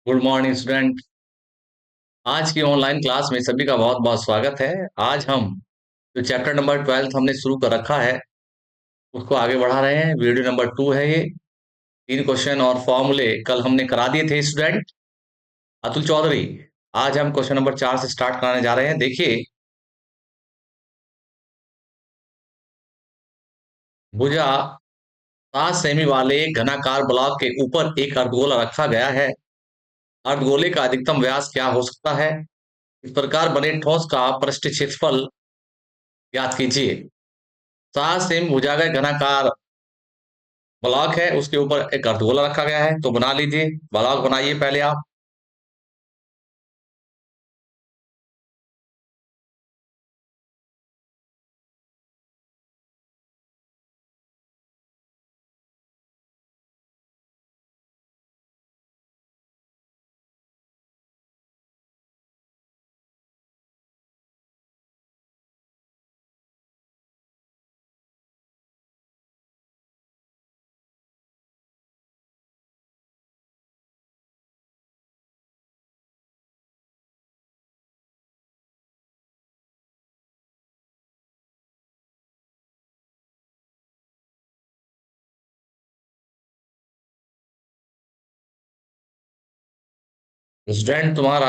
Good morning student. आज की online class में सभी का बहुत बहुत स्वागत है। आज हम जो चैप्टर नंबर 12 हमने शुरू कर रखा है उसको आगे बढ़ा रहे हैं। वीडियो नंबर 2 है ये। 3 क्वेश्चन और फॉर्मूले कल हमने करा दिए थे स्टूडेंट। अतुल चौधरी, आज हम क्वेश्चन नंबर 4 से स्टार्ट कराने जा रहे हैं। देखिए, भुजा 7 सेमी वाले घनाकार ब्लॉक के ऊपर एक अर्धगोला रखा गया है। अर्धगोले का अधिकतम व्यास क्या हो सकता है? इस प्रकार बने ठोस का पृष्ठ क्षेत्रफल ज्ञात कीजिए। 7 सेमी भुजा का घनाकार ब्लॉक है, उसके ऊपर एक अर्धगोला रखा गया है, तो बना लीजिए। ब्लॉक बनाइए पहले आप। स्टूडेंट, तुम्हारा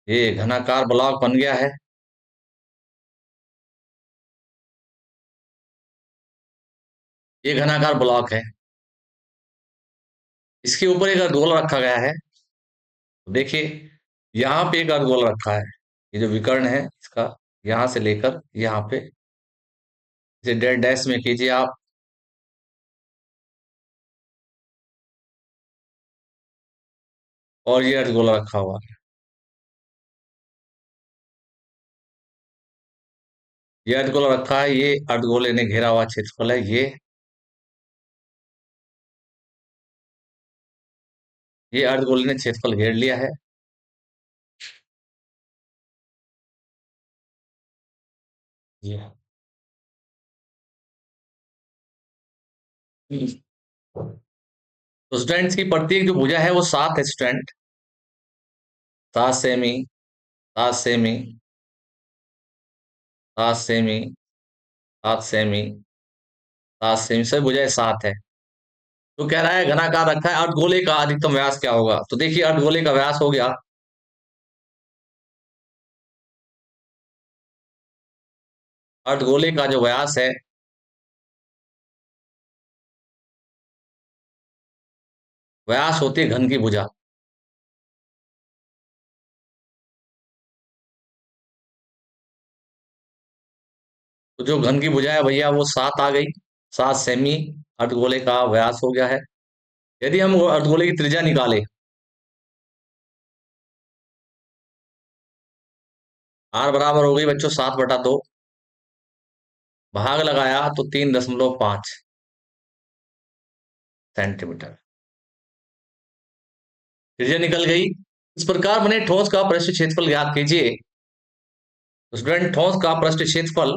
ये घनाकार ब्लॉक बन गया है। ये घनाकार ब्लॉक है, इसके ऊपर एक अर्धगोला रखा गया है। देखिए, यहाँ पे एक अर्धगोला रखा है। ये जो विकर्ण है इसका, यहाँ से लेकर यहाँ पे, इसे डेड डैश में कीजिए आप। और ये अर्धगोला रखा हुआ है। ये अर्धगोला रखा है, ये अर्धगोले ने घेरा हुआ क्षेत्रफल है ये अर्धगोले ने क्षेत्रफल घेर लिया है। ये तो स्टूडेंट्स की प्रत्येक जो भुजा है वो 7 है student. 7 semi, 7 semi, 7 semi, 7 semi, 7 semi, सभी भुजाएं 7 है। तो कह रहा है घनाकार रखा है, अर्धगोले का अधिकतम व्यास क्या होगा? तो देखिए, अर्धगोले का व्यास हो गया, अर्धगोले का जो व्यास है, व्यास होती है घन की भुजा। तो जो घन की भुजा है भैया वो 7 आ गई। 7 सेमी अर्धगोले का व्यास हो गया है। यदि हम अर्धगोले की त्रिज्या निकाले, आर बराबर हो गई बच्चों 7/2, भाग लगाया तो 3.5 सेंटीमीटर त्रिज्या निकल गई। इस प्रकार बने ठोस का पृष्ठ क्षेत्रफल ज्ञात कीजिए। तो स्टूडेंट, ठोस का पृष्ठ क्षेत्रफल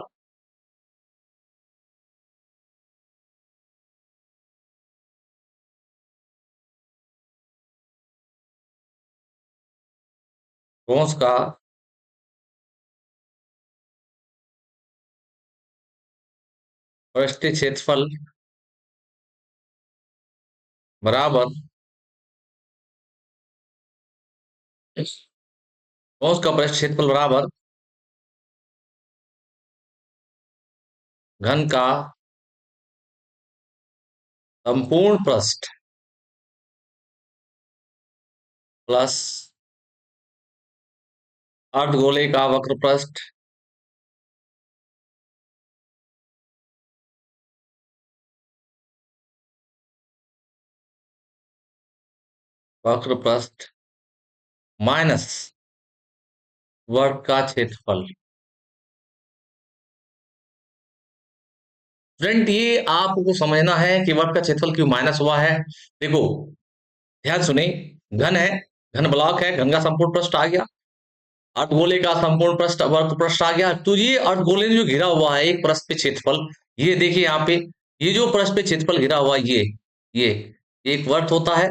ठोस का पृष्ठ क्षेत्रफल बराबर ठोस का पृष्ठ क्षेत्रफल बराबर घन का संपूर्ण पृष्ठ प्लस अर्धगोले का वक्र पृष्ठ वक्र पृष्ठ माइनस वर्ग का क्षेत्रफल। स्टूडेंट, ये आपको समझना है कि वर्ग का क्षेत्रफल क्यों माइनस हुआ है। देखो, ध्यान सुने। घन है, घन ब्लॉक है, घन का संपूर्ण पृष्ठ आ गया, अर्धगोले का संपूर्ण पृष्ठ वर्ग पृष्ठ आ गया। तो ये अर्धगोले ने जो घिरा हुआ है एक पृष्ठ पे क्षेत्रफल, ये देखिए यहाँ पे, ये जो पृष्ठ पे क्षेत्रफल घिरा हुआ है ये एक वर्ग होता है।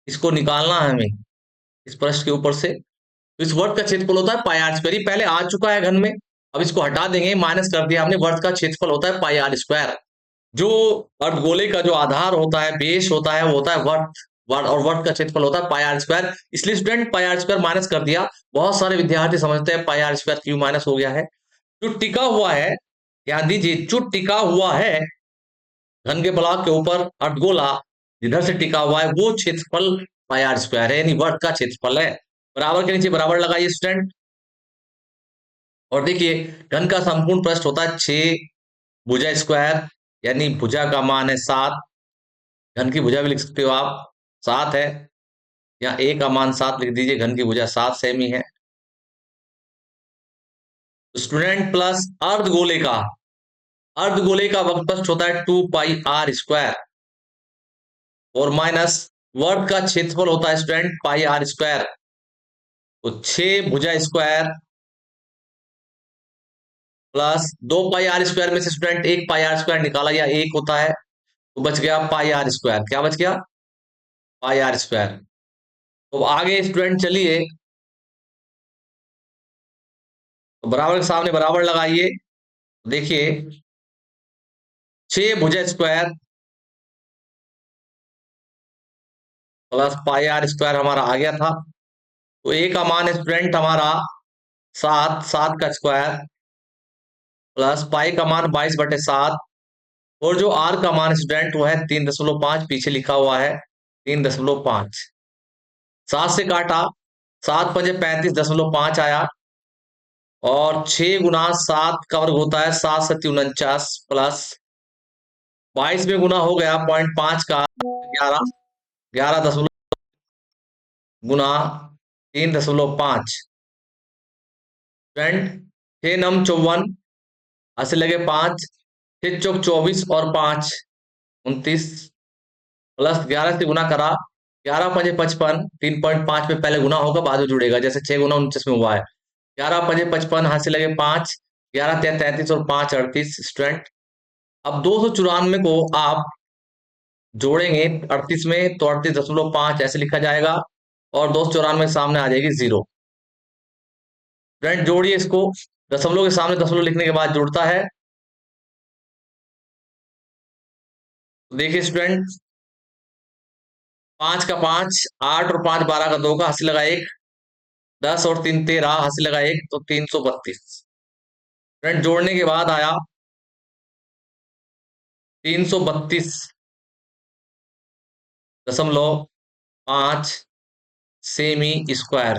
इसको निकालना है हमें इस पृष्ठ के ऊपर से। तो इस वर्ग का क्षेत्रफल होता है पाई आर स्क्वायर, ये पहले आ चुका है घन में, अब इसको हटा देंगे, माइनस कर दिया हमने, वर्ग का क्षेत्रफल होता है पाई आर स्क्वायर। जो अर्धगोले का जो आधार होता है, बेस होता है, वो होता है वर्ग, और वर्ग का क्षेत्रफल होता है पाई आर स्क्वायर। इसलिए student pi r square minus कर दिया। बहुत सारे विद्यार्थी समझते हैं पाई आर स्क्वायर क्यों माइनस हो गया है। जो टिका हुआ है, ध्यान दीजिए, जो टिका हुआ है घन के ब्लॉक के ऊपर अर्धगोला जिधर से टिका हुआ है वो क्षेत्रफल पाई आर स्क्वायर है, यानी वर्ग का क्षेत्रफल है। बराबर के नीचे बराबर लगाइए स्टूडेंट। और देखिए घन का संपूर्ण पृष्ठ होता है 6 भुजा स्क्वायर, यानी भुजा का मान है 7। घन की भुजा भी लिख सकते हो आप, 7 है, या ए का मान 7 लिख दीजिए, घन की भुजा 7 सेमी है। स्टूडेंट प्लस अर्धगोले का वक्र पृष्ठ होता है 2 पाई आर स्क्वायर, और माइनस वर्ग का क्षेत्रफल होता है स्टूडेंट पाई आर स्क्वायर। तो 6 भुजा square plus 2 pi r square में से स्टूडेंट 1 पाई आर स्क्वायर निकाला या 1 होता है, तो बच गया पाई आर स्क्वायर। क्या बच गया? पाई आर स्क्वायर। तो आगे स्टूडेंट चलिए, तो बराबर के सामने बराबर लगाइए। देखिए 6 भुजा square plus pi r square हमारा आ गया था। तो ए का मान स्टूडेंट हमारा 7, 7 का स्क्वायर प्लस पाई का मान 22/7, और जो आर का मान स्टूडेंट वो है 3.5, पीछे लिखा हुआ है 3.5। 7 से काटा, 7 पंजे 35.5 आया, और 6 गुना 7 का वर्ग होता है 7 सत्ती 49, प्लस 22 में गुना हो गया 0.5 का 11, 11 गुना 3.5 फ्रेंड, 6 9 54, अस्सी लगे 5, 6 चौक 24 और 5 29, प्लस 11 से गुना करा, 11 पंजे 55, 3.5 में पहले गुना होगा बाद में जुड़ेगा, जैसे 6 गुना 29 में हुआ है। 11 पंजे 55, हाथ से लगे 5, 11 3 33 और 5 38 स्टूडेंट। अब 294 को आप जोड़ेंगे 38 में, तो 38.5 ऐसे लिखा जाएगा, और 294 सामने आ जाएगी 0। फ्रेंड जोड़िए इसको, दशमलव के सामने दशमलव लिखने के बाद जुड़ता है। तो देखिए स्टूडेंट, 5 का 5 8 और 5 12 का 2 का हंसी लगा 1, 10 और 3 13 हंसी लगा 1, तो 332। फ्रेंड जोड़ने के बाद आया 332.5 सेमी स्क्वायर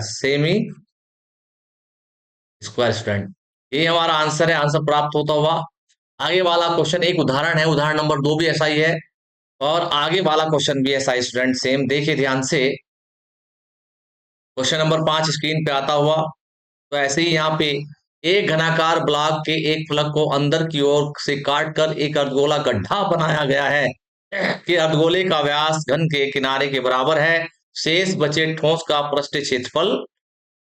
स्टूडेंट। ये हमारा आंसर है, आंसर प्राप्त होता हुआ। आगे वाला क्वेश्चन एक उदाहरण है, उदाहरण नंबर 2 भी ऐसा ही है, और आगे वाला क्वेश्चन भी ऐसा ही स्टूडेंट, सेम। देखिए ध्यान से, क्वेश्चन नंबर 5 स्क्रीन पे आता हुआ। तो ऐसे ही यहाँ पे एक घनाकार ब्लॉक के एक फलक को अंदर की ओर से काट कर एक अर्धगोला गड्ढा बनाया गया है कि अर्धगोले का व्यास घन के किनारे के बराबर है। शेष बचे ठोस का पृष्ठ क्षेत्रफल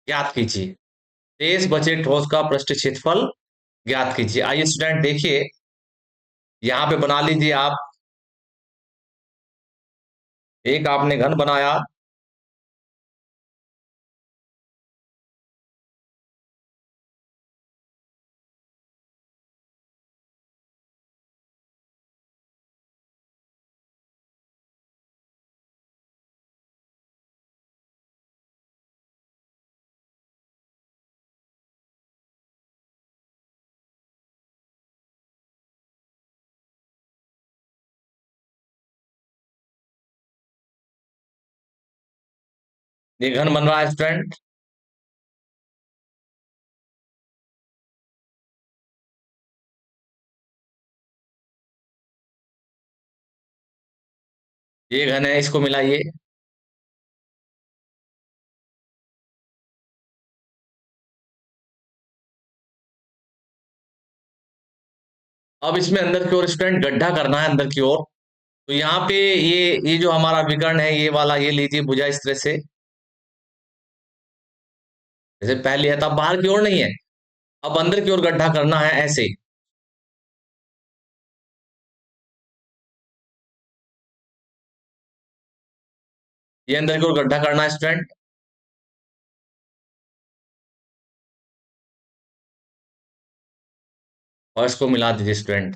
ज्ञात कीजिए। शेष बचे ठोस का पृष्ठ क्षेत्रफल ज्ञात कीजिए। आइए स्टूडेंट देखिए, यहाँ पे बना लीजिए आप, एक आपने घन बनाया, ये घन बन रहा है स्टूडेंट। ये घन है, इसको मिलाइए। अब इसमें अंदर की ओर स्टूडेंट गड्ढा करना है, अंदर की ओर। तो यहाँ पे ये जो हमारा विकर्ण है, ये वाला, ये लीजिए भुजा इस तरह से, जैसे पहले है, तब बाहर की ओर नहीं है, अब अंदर की ओर गड्ढा करना है ऐसे। ये अंदर की ओर गड्ढा करना है स्टूडेंट, और इसको मिला दीजिए स्टूडेंट।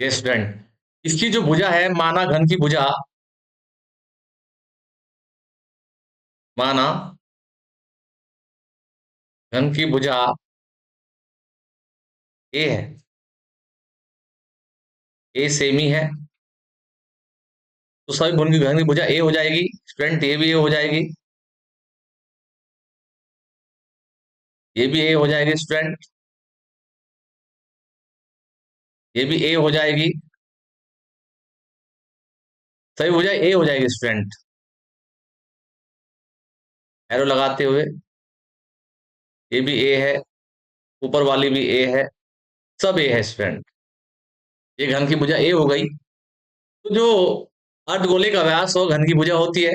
ये स्टूडेंट, इसकी जो भुजा है, माना घन की भुजा, माना घन की भुजा ए है, ए सेमी है, तो सभी घन की भुजा ए हो जाएगी स्टूडेंट, ये भी ए हो जाएगी, ये भी ए हो जाएगी स्टूडेंट, ये भी ए हो जाएगी, सभी भुजा ए हो जाएगी स्टूडेंट। एरो लगाते हुए, ये भी ए है, ऊपर वाली भी ए है, सब ए है स्टूडेंट। ये घन की भुजा ए हो गई। तो जो अर्धगोले का व्यास हो घन की भुजा होती है,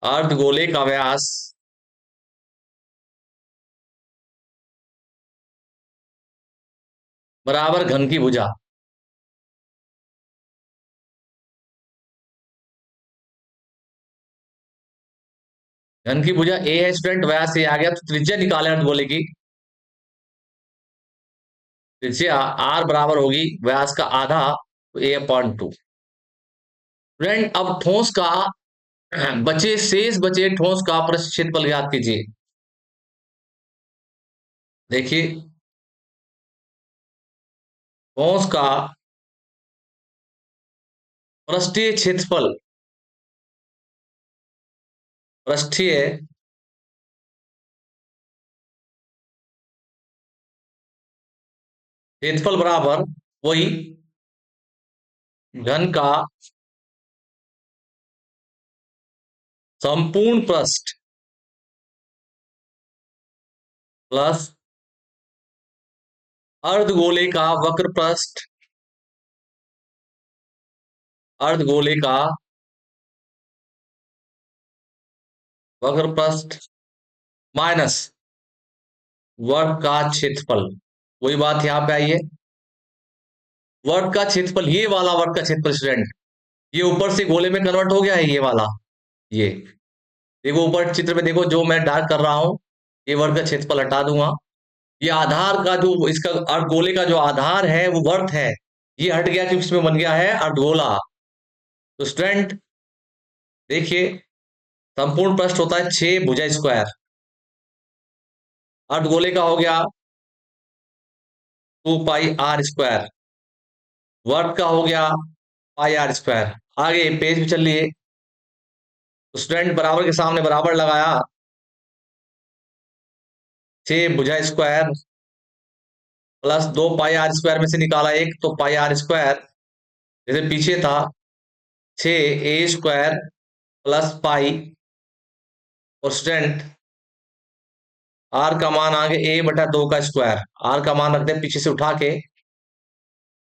अर्धगोले का व्यास बराबर घन की भुजा। घन की भुजा ए है स्टूडेंट, व्यास ए आ गया, तो त्रिज्या निकाले अर्धगोले की। त्रिज्या आर बराबर होगी व्यास का आधा, तो ए अपॉन टू। स्टूडेंट अब ठोस का शेष बचे ठोस का पृष्ठ क्षेत्रफल ज्ञात कीजिए। देखिए, ठोस का पृष्ठीय क्षेत्रफल, पृष्ठीय क्षेत्रफल बराबर वही घन का संपूर्ण पृष्ठ प्लस अर्धगोले का वक्र पृष्ठ, अर्धगोले का वक्र पृष्ठ माइनस वर्ग का क्षेत्रफल। वही बात यहां पे आई है, वर्ग का क्षेत्रफल, ये वाला वर्ग का क्षेत्रफल स्टूडेंट, ये ऊपर से गोले में कन्वर्ट हो गया है, ये वाला, ये देखो ऊपर चित्र में देखो, जो मैं डार्क कर रहा हूं, ये वर्ग का क्षेत्रफल हटा दूंगा। ये आधार का जो इसका अर्धगोले का जो आधार है वो वर्त है, ये हट गया क्योंकि इसमें बन गया है अर्धगोला। तो स्टूडेंट देखिए, संपूर्ण पृष्ठ होता है 6 भुजा स्क्वायर, अर्धगोले का हो गया 2 पाई r स्क्वायर, वर्ग का हो गया पाई आर स्क्वायर। आगे पेज पे चलिए, तो स्टूडेंट बराबर के सामने बराबर लगाया, 6 भुजा स्क्वायर प्लस 2 पाई r स्क्वायर में से निकाला एक, तो पाई आर स्क्वायर, जैसे पीछे था 6 a स्क्वायर प्लस पाई, और स्टूडेंट आर का मान आ गया a/2 का स्क्वायर, आर का मान रखते हैं पीछे से उठा के,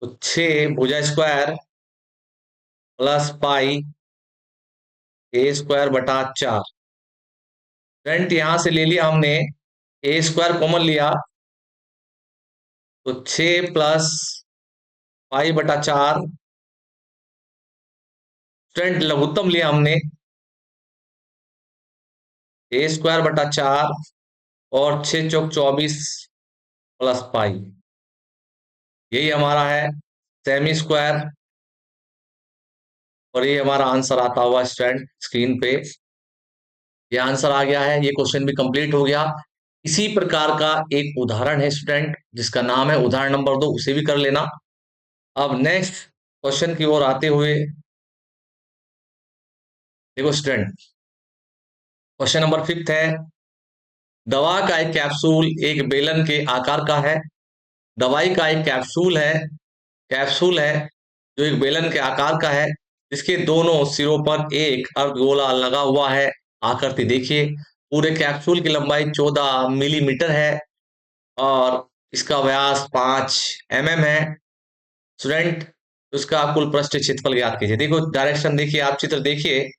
तो 6 भुजा स्क्वायर प्लस पाई a² बटा 4। फ्रेंड यहां से ले लिया हमने, a² कॉमन लिया, तो 6 प्लस पाई/4। फ्रेंड लघुत्तम लिया हमने a² बटा 4, और 6 चौक 24 प्लस पाई, यही हमारा है सेमी स्क्वायर, और ये हमारा आंसर आता हुआ स्टूडेंट स्क्रीन पे, ये आंसर आ गया है, ये क्वेश्चन भी कंप्लीट हो गया। इसी प्रकार का एक उदाहरण है स्टूडेंट जिसका नाम है उदाहरण नंबर 2, उसे भी कर लेना। अब नेक्स्ट क्वेश्चन की ओर आते हुए देखो स्टूडेंट, क्वेश्चन नंबर 5 है, दवा का एक कैप्सूल एक बेलन के आकार का है। दवाई का एक कैप्सूल है जो एक बेलन के आकार का है, जिसके दोनों सिरों पर एक अर्धगोला लगा हुआ है। आकृति देखिए, पूरे कैप्सूल की लंबाई 14 मिलीमीटर है और इसका व्यास 5 mm है। स्टूडेंट उसका कुल पृष्ठ क्षेत्रफल ज्ञात कीजिए। देखो डायरेक्शन देखिए, आप चित्र देखिए,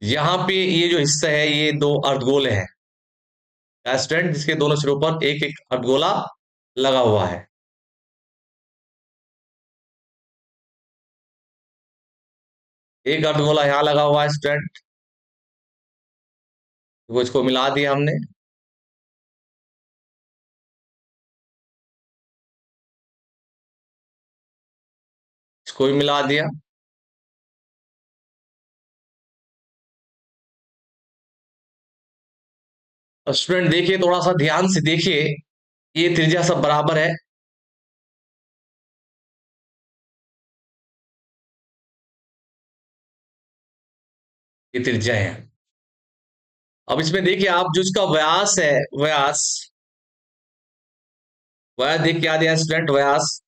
यहाँ पे ये जो हिस्सा है ये 2 अर्धगोले हैं, स्टूडेंट जिसके दोनों सिरों पर एक एक अर्धगोला लगा हुआ है। एक अर्धगोला यहाँ लगा हुआ है स्टूडेंट, वो इसको मिला दिया हमने। इसको भी मिला दिया। और स्टूडेंट देखिए, थोड़ा सा ध्यान से देखिए, ये त्रिज्या सब बराबर है। ये त्रिज्या है। अब इसमें देखिए आप, जो इसका व्यास है, व्यास, व्यास देख क्या दिया स्टूडेंट, व्यास,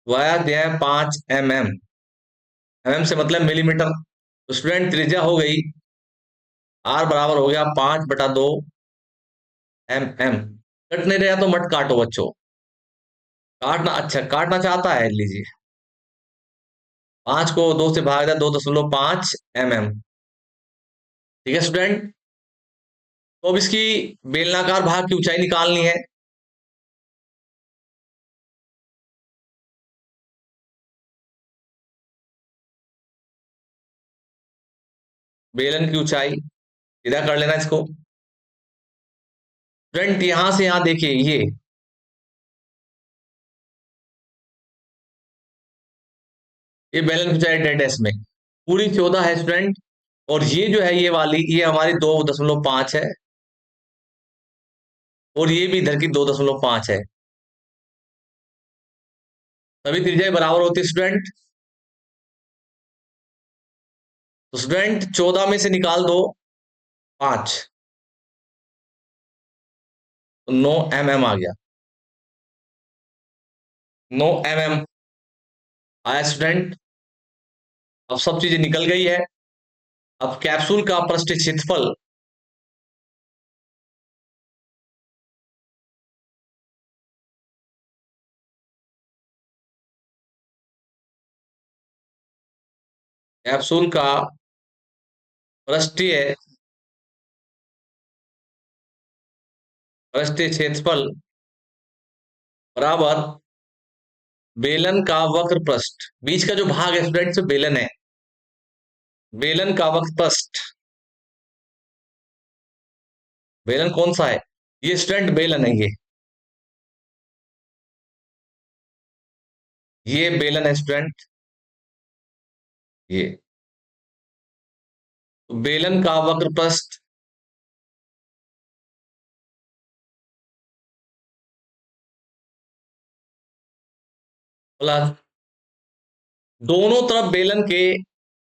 व्यास दिया है 5 mm। mm से मतलब मिलीमीटर। तो स्टूडेंट त्रिज्या हो गई, आर बराबर हो गया 5/2 mm। कट नहीं रहा तो मत काटो बच्चों। काटना, अच्छा काटना चाहता है, लीजिए। 5 को 2 से भाग दिया, 2.5 mm। ठीक है स्टूडेंट। तो अब इसकी बेलनाकार भाग की ऊंचाई निकालनी है। बेलन की ऊंचाई सीधा कर लेना इसको। स्टूडेंट यहां से यहां देखिए, ये बेलन की ऊंचाई डेड डैश में पूरी 14 है स्टूडेंट। और ये जो है, ये वाली, ये हमारी 2.5 है। और ये भी इधर की 2.5 है। सभी त्रिज्याएं बराबर होती है स्टूडेंट। तो स्टूडेंट 14 में से निकाल दो 5, तो 9 mm आ गया। 9 mm आया स्टूडेंट। अब सब चीजें निकल गई है। अब कैप्सूल का पृष्ठ क्षेत्रफल, कैप्सूल का पृष्ठीय पृष्ठीय क्षेत्रफल बराबर बेलन का वक्र पृष्ठ, बीच का जो भाग है स्टूडेंट से बेलन है, बेलन का वक्र पृष्ठ। बेलन कौन सा है? ये स्टूडेंट बेलन है, ये बेलन है स्टूडेंट। ये तो बेलन का वक्र पृष्ठ प्लस दोनों तरफ बेलन के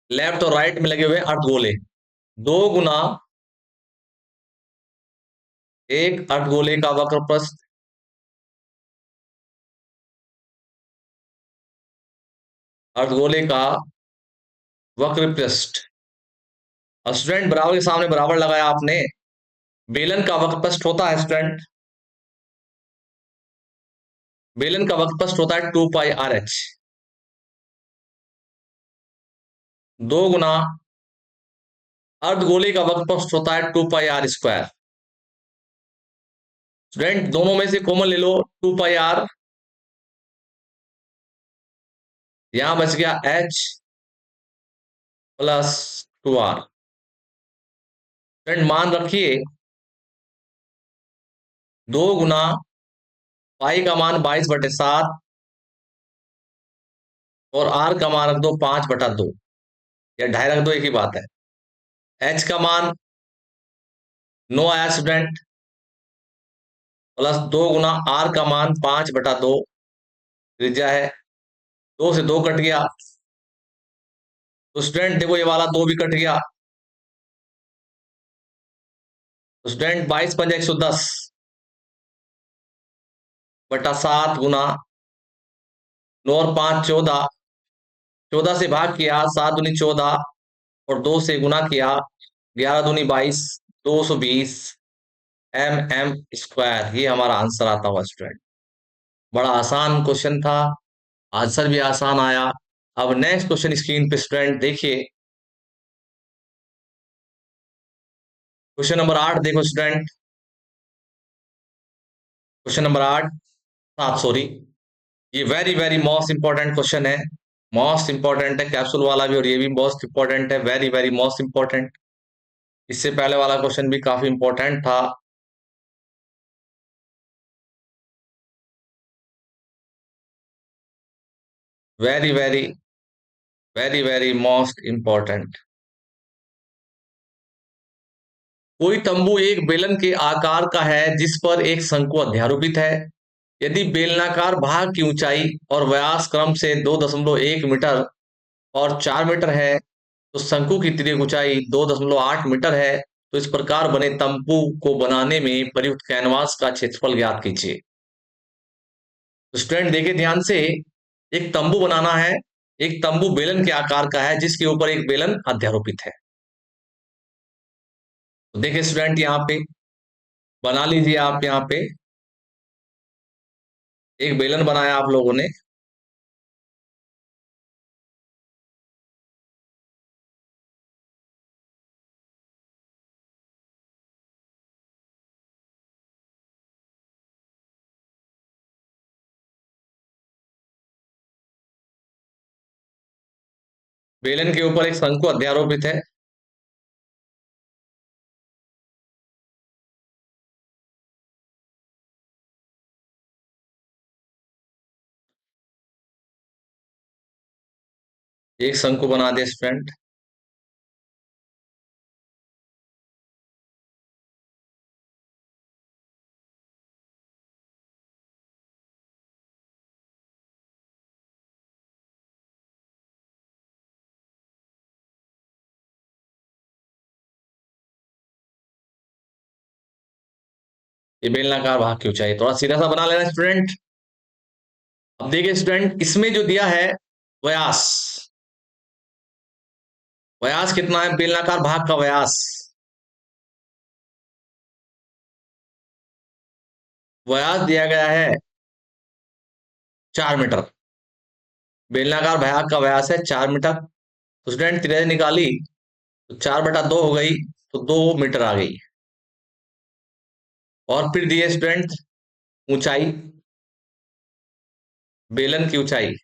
लेफ्ट और राइट में लगे हुए अर्धगोले, 2 गुना एक अर्धगोले का वक्र पृष्ठ, अर्धगोले का वक्र पृष्ठ। और स्टूडेंट बराबर के सामने बराबर लगाया आपने। बेलन का वक्र पृष्ठ होता है स्टूडेंट, बेलन का वक्र पृष्ठ होता है 2πRh, 2 गुना अर्धगोले का वक्र पृष्ठ होता है 2πr²। स्टूडेंट दोनों में से कॉमन ले लो, 2πr, यहां बच गया h प्लस 2r। स्टूडेंट मान रखिए, 2 गुना पाई का मान 22/7 और आर का मान रख दो 5/2, या 2.5 रख दो, एक ही बात है। एच का मान 9 आया स्टूडेंट, प्लस 2 गुना आर का मान 5/2, त्रिज्या है, 2 से 2 कट गया। तो स्टूडेंट देखो, ये वाला 2 भी कट गया। तो स्टूडेंट 22×110 बटा 7 गुना 9 और 5 14, 14 से भाग किया, 7 दूनी 14, और 2 से गुना किया, 11 दूनी 22, 220 mm²। ये हमारा आंसर आता हुआ स्टूडेंट। बड़ा आसान क्वेश्चन था, आंसर भी आसान आया। अब नेक्स्ट क्वेश्चन स्क्रीन पे स्टूडेंट देखिए। क्वेश्चन नंबर 8 देखो स्टूडेंट। Question number 8, 7 sorry. ये very very most important question है। मोस्ट इंपॉर्टेंट है कैप्सूल वाला भी, और ये भी मोस्ट इंपॉर्टेंट है, वेरी वेरी मोस्ट इंपॉर्टेंट। इससे पहले वाला क्वेश्चन भी काफी इंपॉर्टेंट था। Very very very very most important. कोई तंबू एक बेलन के आकार का है जिस पर एक शंकु अध्यारोपित है। यदि बेलनाकार भाग की ऊंचाई और व्यास क्रम से 2.1 मीटर और 4 मीटर है, तो शंकु की तिर्यक ऊंचाई 2.8 मीटर है। तो इस प्रकार बने तंबू को बनाने में प्रयुक्त कैनवास का क्षेत्रफल ज्ञात कीजिए। तो स्टूडेंट देखिए ध्यान से, एक तंबू बनाना है। एक तंबू बेलन के आकार का है जिसके ऊपर एक बेलन अध्यारोपित है। तो देखिए स्टूडेंट, यहाँ पे बना लीजिए आप। यहाँ पे एक बेलन बनाया आप लोगों ने। बेलन के ऊपर एक शंकु अध्यारोपित है। एक शंकु बना दिया स्टूडेंट। ये बेलनाकार भाग की ऊंचाई थोड़ा सीधा सा बना लेना स्टूडेंट। अब देखिए स्टूडेंट, इसमें जो दिया है व्यास, व्यास कितना है बेलनाकार भाग का व्यास? व्यास दिया गया है 4 मीटर। बेलनाकार भाग का व्यास है 4 मीटर। तो स्टूडेंट त्रिज्या निकाली तो 4/2 हो गई, तो 2 मीटर आ गई। और फिर दिए स्टूडेंट ऊंचाई, बेलन की ऊंचाई।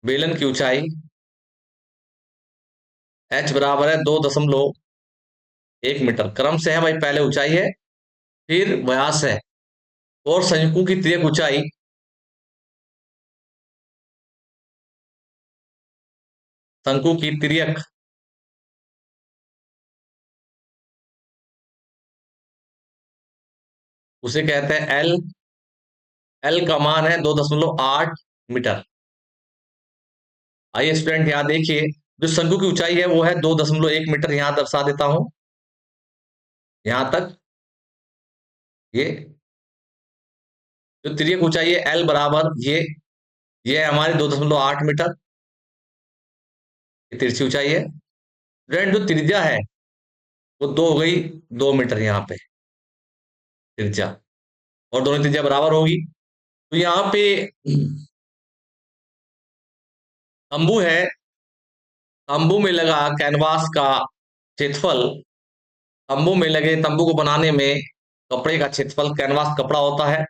बेलन की ऊंचाई h बराबर है 2.1 मीटर। क्रम से है भाई, पहले ऊंचाई है फिर व्यास है, और शंकु की तिर्यक ऊंचाई, शंकु की तिर्यक उसे कहते हैं एल। एल का मान है 2.8 मीटर। आइए स्टूडेंट यहाँ देखिए, जो शंकु की ऊंचाई है वो है 2.1 मीटर। यहां दर्शा देता हूं, यहां तक। ये जो तिर्यक ऊंचाई है एल बराबर ये है हमारी 2.8 मीटर। ये तिरछी ऊंचाई है। स्टूडेंट जो त्रिज्या है वो 2 हो गई, 2 मीटर यहाँ पे त्रिज्या, और दोनों त्रिज्या बराबर होगी। तो यहाँ पे तंबू है, तंबू में लगा कैनवास का क्षेत्रफल, तंबू में लगे तंबू को बनाने में कपड़े का क्षेत्रफल, कैनवास कपड़ा होता है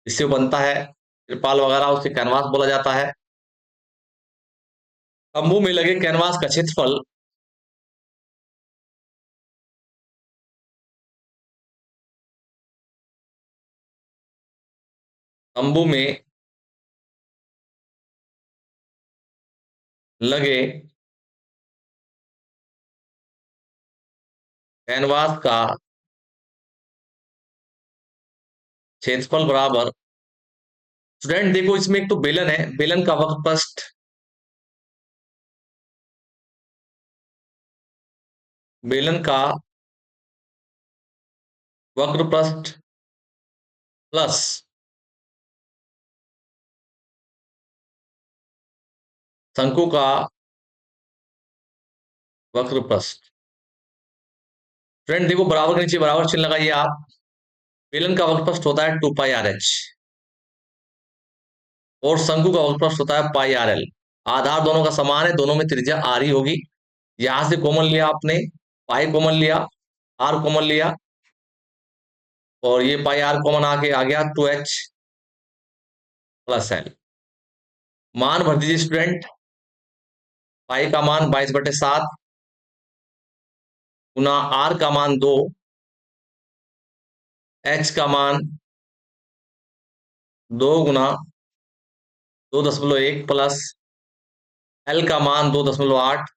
इससे वो बनता है, तिरपाल वगैरह, उसे कैनवास बोला जाता है। तंबू में लगे कैनवास का क्षेत्रफल तंबू में लगे कैनवास का क्षेत्रफल बराबर। स्टूडेंट देखो, इसमें एक तो बेलन है, बेलन का वक्रपृष्ठ, बेलन का वक्रपृष्ठ प्लस शंकु का वक्रपृष्ठ। फ्रेंड देखो, बराबर के नीचे बराबर चिन्ह लगाइए आप। बेलन का वक्रपृष्ठ होता है 2 पाई आर एच, और शंकु का वक्रपृष्ठ होता है पाई आर एल। आधार दोनों का समान है, दोनों में त्रिज्या आर ही होगी। यहां से कॉमन लिया आपने, पाई कॉमन लिया, आर कॉमन लिया, और ये पाई आर कॉमन आके आ गया 2h प्लस एल। मान भर दीजिए स्टूडेंट। पाई का मान 22/7 गुना आर का मान 2, एच का मान 2 गुना 2.1 प्लस एल का मान 2.8।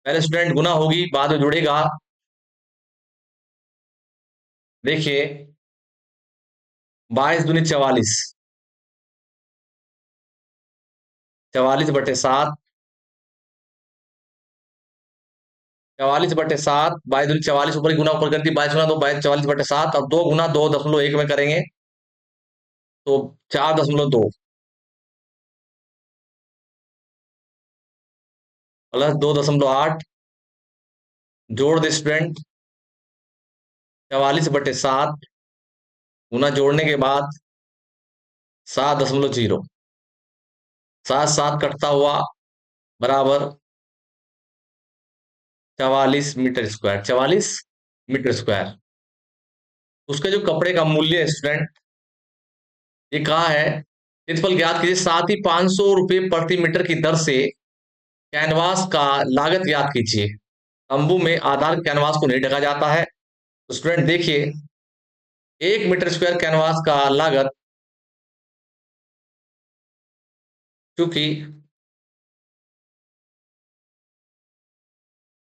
पहले स्टूडेंट गुना होगी, बाद में जुड़ेगा। देखिए, 22 दूनी 44, 44/7, 44/7, 22 दूनी 44, ऊपर की गुना ऊपर कर दी, 22 गुना 2, 44/7। अब 2 गुना 2.1 में करेंगे तो 4.2 प्लस 2.8, जोड़ दे स्टूडेंट। 44/7 गुना जोड़ने के बाद 7.0, 7 7 कटता हुआ बराबर 44 मीटर स्क्वायर, 44 मीटर स्क्वायर। उसके जो कपड़े का मूल्य है स्टूडेंट, ये कहा है क्षेत्रफल ज्ञात कीजिए, साथ ही 500 रुपये प्रति मीटर की दर से कैनवास का लागत ज्ञात कीजिए। तंबू में आधार कैनवास को नहीं ढका जाता है। तो स्टूडेंट देखिए, 1 मीटर स्क्वायर कैनवास का लागत, क्योंकि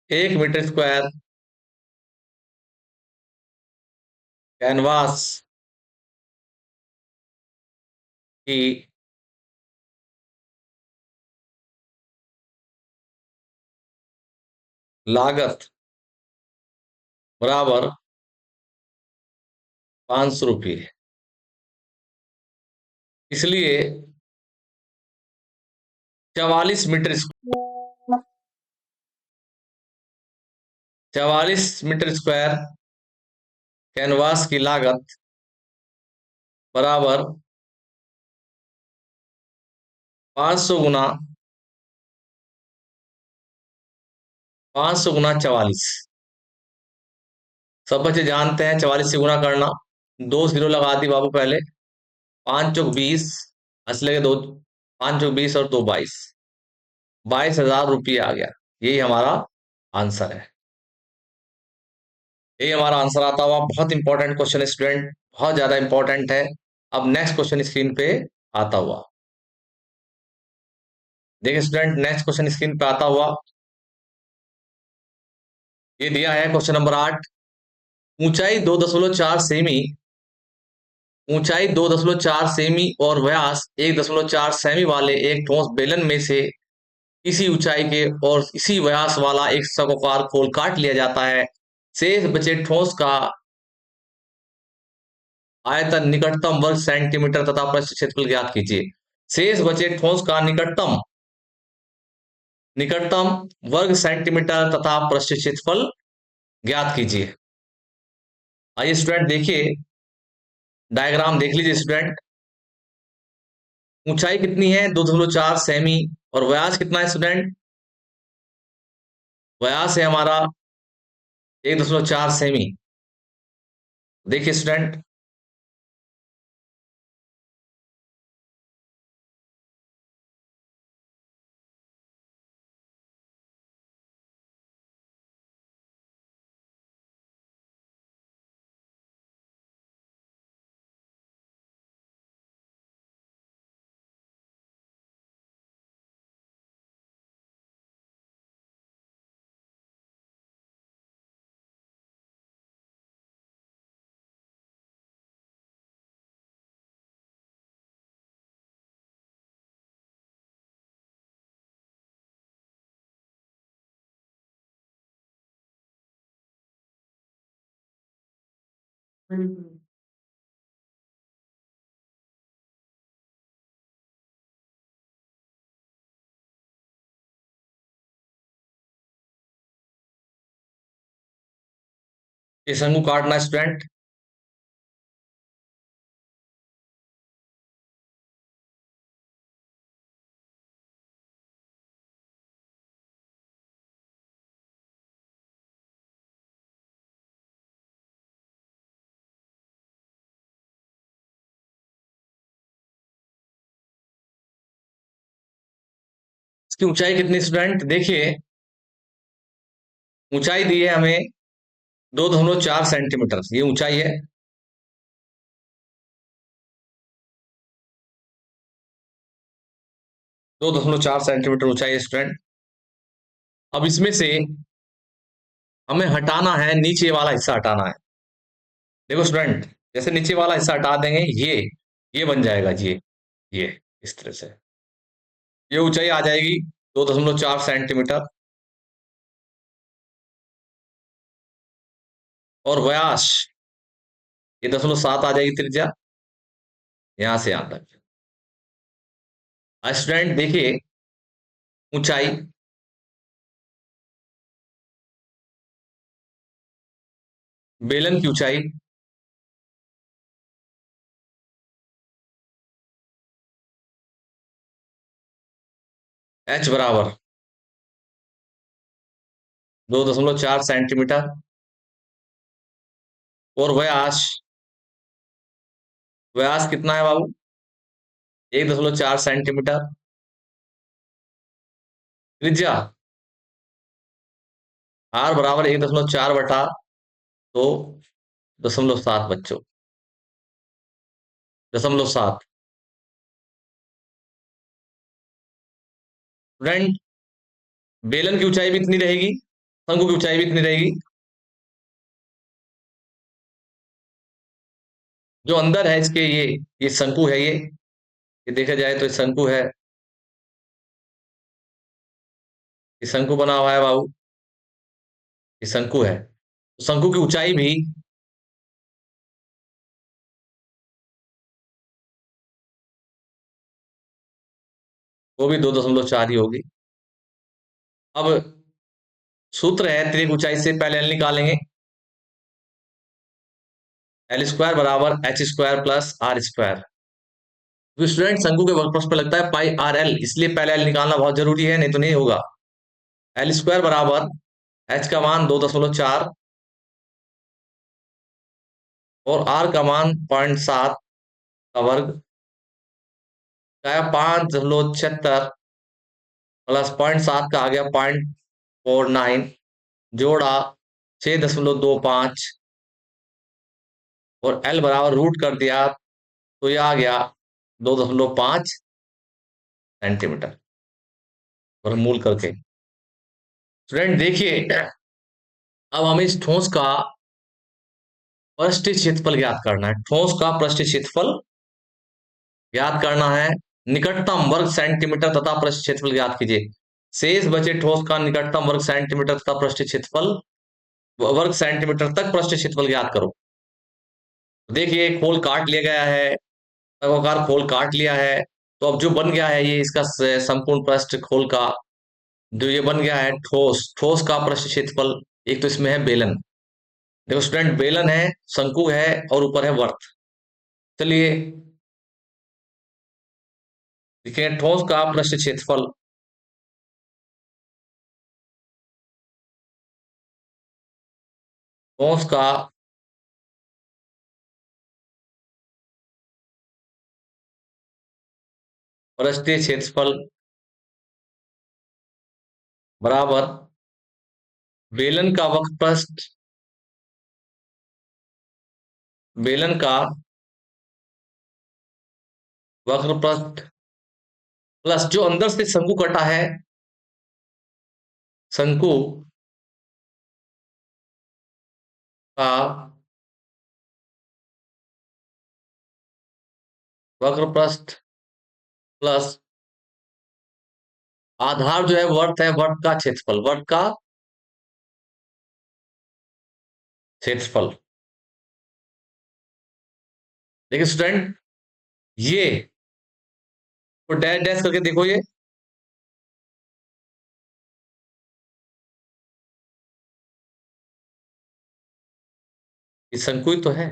1 मीटर स्क्वायर कैनवास की लागत बराबर 500 रुपये, इसलिए 44 मीटर स्क्वायर कैनवास की लागत बराबर 500 गुना 500 गुना 44। सब बच्चे जानते हैं 44 से गुना करना। 2 0 लगा दी बाबू पहले। 5 चौक 20, असले के दो, 5 चौक 20 और 2 22, 22,000 रुपये आ गया। यही हमारा आंसर है। यही हमारा आंसर आता हुआ। बहुत इंपॉर्टेंट क्वेश्चन है स्टूडेंट, बहुत ज्यादा इंपॉर्टेंट है। अब नेक्स्ट क्वेश्चन स्क्रीन पे आता हुआ, देखिए स्टूडेंट, नेक्स्ट क्वेश्चन स्क्रीन पे आता हुआ ये दिया है क्वेश्चन नंबर 8। ऊंचाई 2.4 सेमी, ऊंचाई 2.4 सेमी और व्यास 1.4 सेमी वाले एक ठोस बेलन में से इसी ऊंचाई के और इसी व्यास वाला एक सकोकार खोल काट लिया जाता है। शेष बचे ठोस का आयतन निकटतम वर्ग सेंटीमीटर तथा पृष्ठ क्षेत्रफल ज्ञात कीजिए। शेष बचे ठोस का निकटतम निकटतम वर्ग सेंटीमीटर तथा पृष्ठ क्षेत्रफल ज्ञात कीजिए। आइए स्टूडेंट देखिए, डायग्राम देख लीजिए स्टूडेंट। ऊंचाई कितनी है 2.4 सेमी, और व्यास कितना है स्टूडेंट, व्यास है हमारा 1.4 सेमी। देखिए स्टूडेंट, ये शंकु काटना है स्टूडेंट। इसकी ऊंचाई कितनी स्टूडेंट देखिए, ऊंचाई दी है हमें 2.4 सेंटीमीटर, ये ऊंचाई है। 2.4 सेंटीमीटर ऊंचाई है स्टूडेंट। अब इसमें से हमें हटाना है, नीचे वाला हिस्सा हटाना है। देखो स्टूडेंट, जैसे नीचे वाला हिस्सा हटा देंगे, ये बन जाएगा ये इस तरह से ये ऊंचाई आ जाएगी 2.4 सेंटीमीटर। और व्यास ये 0.7 आ जाएगी त्रिज्या, यहां से यहां तक। स्टूडेंट देखिए, ऊंचाई, बेलन की ऊंचाई h बराबर 2.4 सेंटीमीटर। और व्यास, व्यास कितना है बाबू? 1.4 सेंटीमीटर। त्रिज्या r बराबर 1.4 बटा 2.7 बच्चों, 0.7। स्टूडेंट, बेलन की ऊंचाई भी इतनी रहेगी, शंकु की ऊंचाई भी इतनी रहेगी। जो अंदर है इसके, ये शंकु है, ये देखा जाए तो ये शंकु है, ये शंकु बना हुआ है बाबू, ये शंकु है। तो शंकु की ऊंचाई भी वो भी 2.4 ही होगी। अब सूत्र है, त्रिक ऊंचाई से पहले एल निकालेंगे। एल स्क्वायर बराबर H square plus r square. तो स्टूडेंट, शंकु के वर्ग पे लगता है पाई आर एल, इसलिए पहले एल निकालना बहुत जरूरी है, नहीं तो नहीं होगा। एल स्क्वायर बराबर एच का मान 2.4 और आर का मान 0.7 का वर्ग, क्या 5.76 प्लस 0.7 का आ गया 0.49, जोड़ा 6.25, और एल बराबर रूट कर दिया तो ये आ गया 2.5 सेंटीमीटर, और मूल करके। स्टूडेंट देखिए, अब हमें इस ठोस का पृष्ठीय क्षेत्रफल ज्ञात करना है। ठोस का पृष्ठीय क्षेत्रफल ज्ञात करना है। निकटतम वर्ग सेंटीमीटर तथा पृष्ठीय क्षेत्रफल ज्ञात कीजिए। शेष बचे ठोस का निकटतम वर्ग सेंटीमीटर तथा पृष्ठीय क्षेत्रफल, वर्ग सेंटीमीटर तक पृष्ठीय क्षेत्रफल ज्ञात करो। देखिए, खोल काट लिया गया है, तर्ककार खोल काट लिया है। तो अब जो बन गया है, ये इसका संपूर्ण पृष्ठ खोल का जो ये बन गया है, ठोस, ठोस का पृष्ठ क्षेत्रफल। एक तो इसमें है बेलन, देखो स्टूडेंट, बेलन है, शंकु है, और ऊपर है वर्त। चलिए देखिए, ठोस का पृष्ठ क्षेत्रफल, ठोस का पृष्ठीय क्षेत्रफल बराबर बेलन का वक्र पृष्ठ, बेलन का वक्र पृष्ठ प्लस जो अंदर से शंकु कटा है, शंकु का वक्र पृष्ठ प्लस आधार जो है वर्त है, वर्त का क्षेत्रफल, वर्त का क्षेत्रफल। देखिए स्टूडेंट, ये तो डैश डैश करके देखो, ये शंकु ही तो है,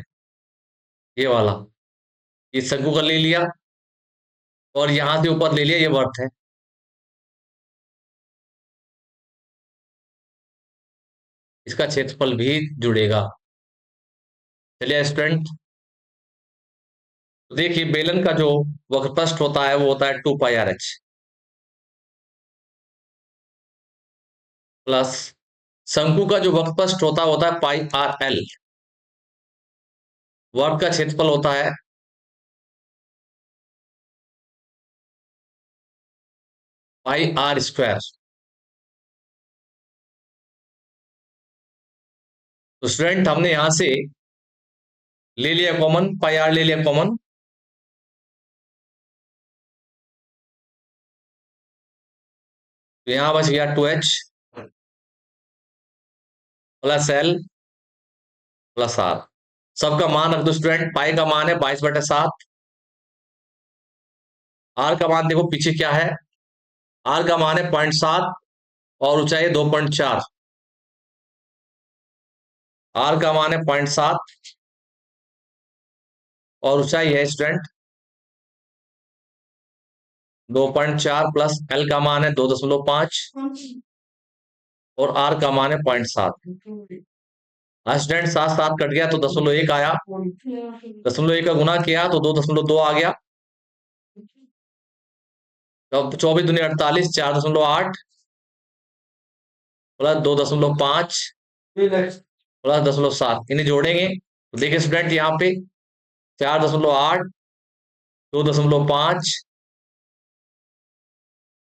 ये वाला, ये शंकु का ले लिया और यहां से ऊपर ले लिया, ये वर्त है। इसका क्षेत्रफल भी जुड़ेगा। चलिए स्टूडेंट, तो देखिए, बेलन का जो वक्रपृष्ठ होता है वो होता है 2 पाई आर एच। प्लस शंकु का जो वक्रपृष्ठ होता है पाई आर एल, वर्ग का क्षेत्रफल होता है पाई आर स्क्वायर। तो स्टूडेंट हमने यहां से ले लिया कॉमन, पाई आर ले लिया कॉमन, तो यहां बच गया 2h plus L plus are. सबका मान रख दो स्टूडेंट, पाई का मान है 22/7, आर का मान देखो पीछे क्या है, आर का मान है 0.7 और ऊंचाई 2.4। आर का मान है 0.7 और ऊंचाई है स्टूडेंट 2.4, प्लस एल का मान है 2.5 और आर का मान है 0.7। स्टूडेंट 7 7 कट गया तो 0.1 आया, 0.1 का गुना किया तो 2.2 आ गया। तो 24 दूनी 48, 4.8 प्लस 2.5 प्लस 0.7, इन्हें जोड़ेंगे तो देखिए स्टूडेंट यहाँ पे 4.8, 2.5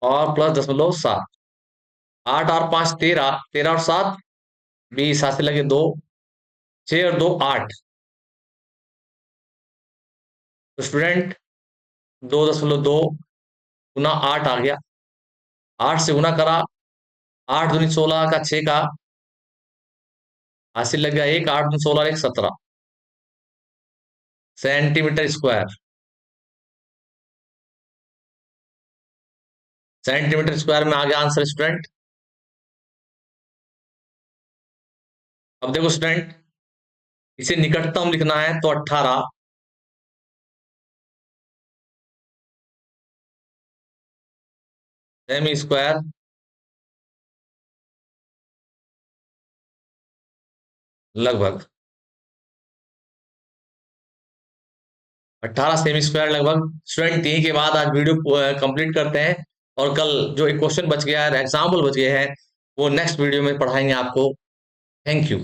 और प्लस 0.7, 8 और 5 13, 13 और 7 20, हाथ से लगे 2, 6 और 2 8। तो स्टूडेंट 2.2 गुना 8 आ गया, 8 से गुना करा, 8 दूनी 16 का 6 का, हाथ से लग गया 1, 8 दूनी 16 1 17 सेंटीमीटर स्क्वायर। सेंटीमीटर स्क्वायर में आ गया आंसर स्टूडेंट। अब देखो स्टूडेंट, इसे निकटतम लिखना है तो 18 सेमी स्क्वायर लगभग 18 सेमी स्क्वायर लगभग। स्टूडेंट टी के बाद आज वीडियो कंप्लीट करते हैं, और कल जो एक क्वेश्चन बच गया है, एग्जाम्पल बच गए हैं, वो नेक्स्ट वीडियो में पढ़ाएंगे आपको। Thank you.